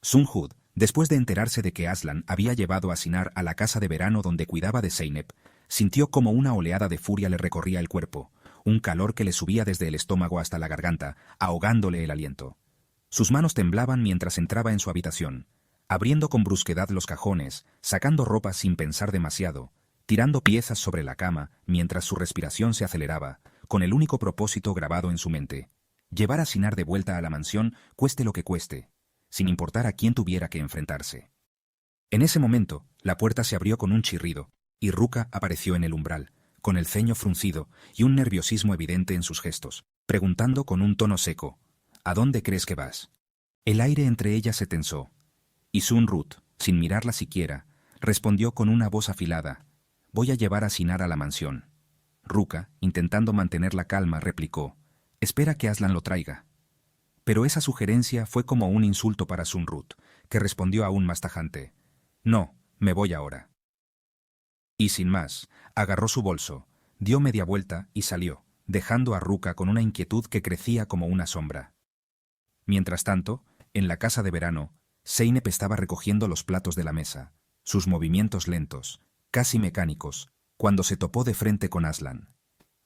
Sunhud, después de enterarse de que Aslan había llevado a Sinar a la casa de verano donde cuidaba de Zeynep, sintió como una oleada de furia le recorría el cuerpo, un calor que le subía desde el estómago hasta la garganta, ahogándole el aliento. Sus manos temblaban mientras entraba en su habitación, abriendo con brusquedad los cajones, sacando ropa sin pensar demasiado, tirando piezas sobre la cama mientras su respiración se aceleraba, con el único propósito grabado en su mente: llevar a Sinar de vuelta a la mansión, cueste lo que cueste, sin importar a quién tuviera que enfrentarse. En ese momento, la puerta se abrió con un chirrido, y Ruka apareció en el umbral, con el ceño fruncido y un nerviosismo evidente en sus gestos, preguntando con un tono seco: ¿A dónde crees que vas? El aire entre ellas se tensó, y Sunhud, sin mirarla siquiera, respondió con una voz afilada: voy a llevar a Sinar a la mansión. Ruka, intentando mantener la calma, replicó: espera que Aslan lo traiga. Pero esa sugerencia fue como un insulto para Sunhud, que respondió aún más tajante: no, me voy ahora. Y sin más, agarró su bolso, dio media vuelta y salió, dejando a Ruka con una inquietud que crecía como una sombra. Mientras tanto, en la casa de verano, Zeynep estaba recogiendo los platos de la mesa, sus movimientos lentos, casi mecánicos, cuando se topó de frente con Aslan.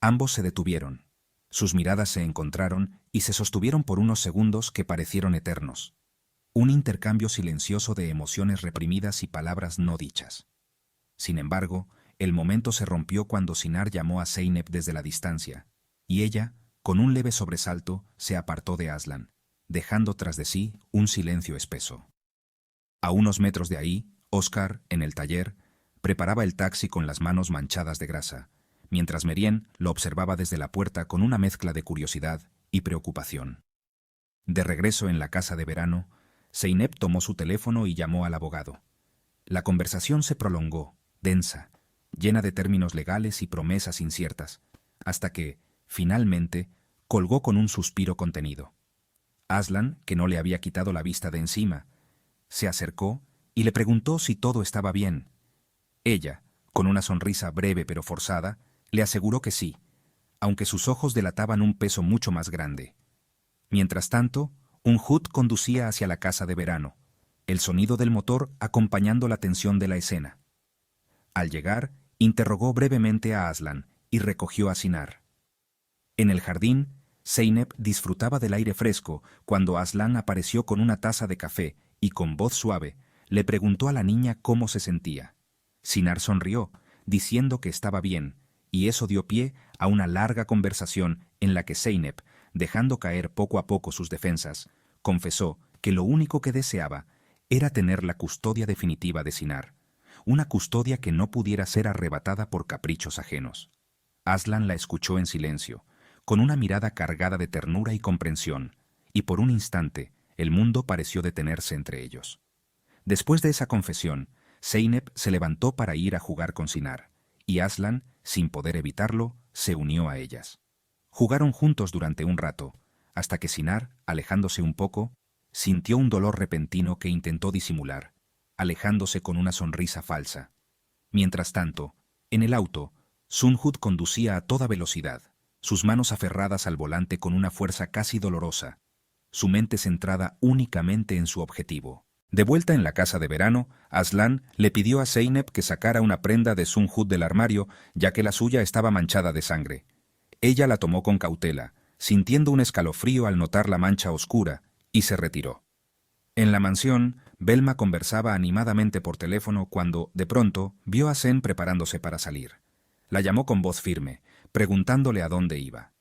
Ambos se detuvieron. Sus miradas se encontraron y se sostuvieron por unos segundos que parecieron eternos. Un intercambio silencioso de emociones reprimidas y palabras no dichas. Sin embargo, el momento se rompió cuando Sinar llamó a Zeynep desde la distancia, y ella, con un leve sobresalto, se apartó de Aslan, dejando tras de sí un silencio espeso. A unos metros de ahí, Oscar, en el taller, preparaba el taxi con las manos manchadas de grasa, mientras Merien lo observaba desde la puerta con una mezcla de curiosidad y preocupación. De regreso en la casa de verano, Zeynep tomó su teléfono y llamó al abogado. La conversación se prolongó, densa, llena de términos legales y promesas inciertas, hasta que, finalmente, colgó con un suspiro contenido. Aslan, que no le había quitado la vista de encima, se acercó y le preguntó si todo estaba bien. Ella, con una sonrisa breve pero forzada, le aseguró que sí, aunque sus ojos delataban un peso mucho más grande. Mientras tanto, un Hud conducía hacia la casa de verano, el sonido del motor acompañando la tensión de la escena. Al llegar, interrogó brevemente a Aslan y recogió a Sinar. En el jardín, Zeynep disfrutaba del aire fresco cuando Aslan apareció con una taza de café y con voz suave le preguntó a la niña cómo se sentía. Sinar sonrió, diciendo que estaba bien, y eso dio pie a una larga conversación en la que Zeynep, dejando caer poco a poco sus defensas, confesó que lo único que deseaba era tener la custodia definitiva de Sinar, una custodia que no pudiera ser arrebatada por caprichos ajenos. Aslan la escuchó en silencio, con una mirada cargada de ternura y comprensión, y por un instante el mundo pareció detenerse entre ellos. Después de esa confesión, Zeynep se levantó para ir a jugar con Sinar, y Aslan, sin poder evitarlo, se unió a ellas. Jugaron juntos durante un rato, hasta que Sinar, alejándose un poco, sintió un dolor repentino que intentó disimular, alejándose con una sonrisa falsa. Mientras tanto, en el auto, Sunhud conducía a toda velocidad, sus manos aferradas al volante con una fuerza casi dolorosa, su mente centrada únicamente en su objetivo. De vuelta en la casa de verano, Aslan le pidió a Zeynep que sacara una prenda de Sunhud del armario, ya que la suya estaba manchada de sangre. Ella la tomó con cautela, sintiendo un escalofrío al notar la mancha oscura, y se retiró. En la mansión, Belma conversaba animadamente por teléfono cuando, de pronto, vio a Zen preparándose para salir. La llamó con voz firme, preguntándole a dónde iba.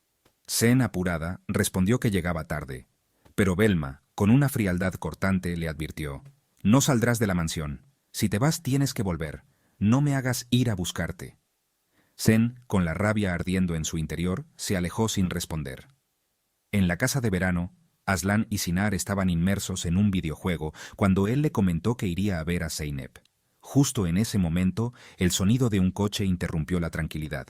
Zen, apurada, respondió que llegaba tarde, pero Belma, con una frialdad cortante, le advirtió: «No saldrás de la mansión. Si te vas tienes que volver. No me hagas ir a buscarte». Zen, con la rabia ardiendo en su interior, se alejó sin responder. En la casa de verano, Aslan y Sinar estaban inmersos en un videojuego cuando él le comentó que iría a ver a Zeynep. Justo en ese momento, el sonido de un coche interrumpió la tranquilidad.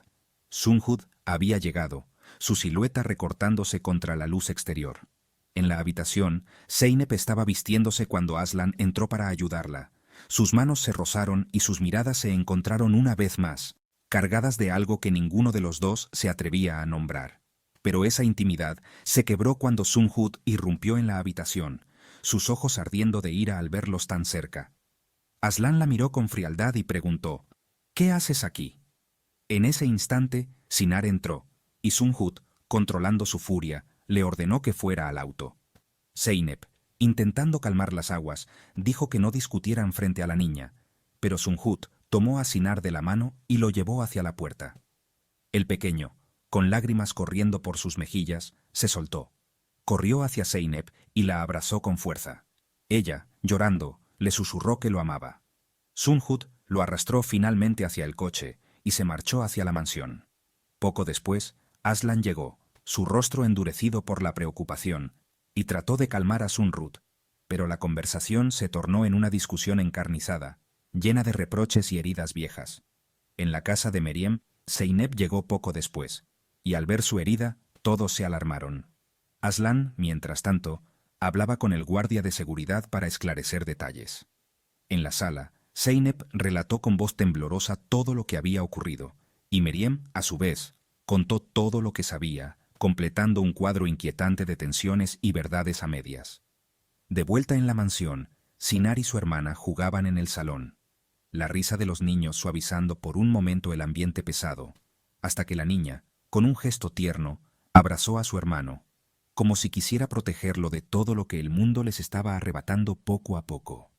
Sunhud había llegado, su silueta recortándose contra la luz exterior. En la habitación, Zeynep estaba vistiéndose cuando Aslan entró para ayudarla. Sus manos se rozaron y sus miradas se encontraron una vez más, cargadas de algo que ninguno de los dos se atrevía a nombrar. Pero esa intimidad se quebró cuando Sunhud irrumpió en la habitación, sus ojos ardiendo de ira al verlos tan cerca. Aslan la miró con frialdad y preguntó: «¿Qué haces aquí?». En ese instante, Sinar entró, y Sunhut, controlando su furia, le ordenó que fuera al auto. Zeynep, intentando calmar las aguas, dijo que no discutieran frente a la niña, pero Sunhut tomó a Sinar de la mano y lo llevó hacia la puerta. El pequeño, con lágrimas corriendo por sus mejillas, se soltó. Corrió hacia Zeynep y la abrazó con fuerza. Ella, llorando, le susurró que lo amaba. Sunhut lo arrastró finalmente hacia el coche y se marchó hacia la mansión. Poco después, Aslan llegó, su rostro endurecido por la preocupación, y trató de calmar a Sunhut, pero la conversación se tornó en una discusión encarnizada, llena de reproches y heridas viejas. En la casa de Meriem, Zeynep llegó poco después, y al ver su herida, todos se alarmaron. Aslan, mientras tanto, hablaba con el guardia de seguridad para esclarecer detalles. En la sala, Zeynep relató con voz temblorosa todo lo que había ocurrido, y Meriem, a su vez, contó todo lo que sabía, completando un cuadro inquietante de tensiones y verdades a medias. De vuelta en la mansión, Sinar y su hermana jugaban en el salón, la risa de los niños suavizando por un momento el ambiente pesado, hasta que la niña, con un gesto tierno, abrazó a su hermano, como si quisiera protegerlo de todo lo que el mundo les estaba arrebatando poco a poco.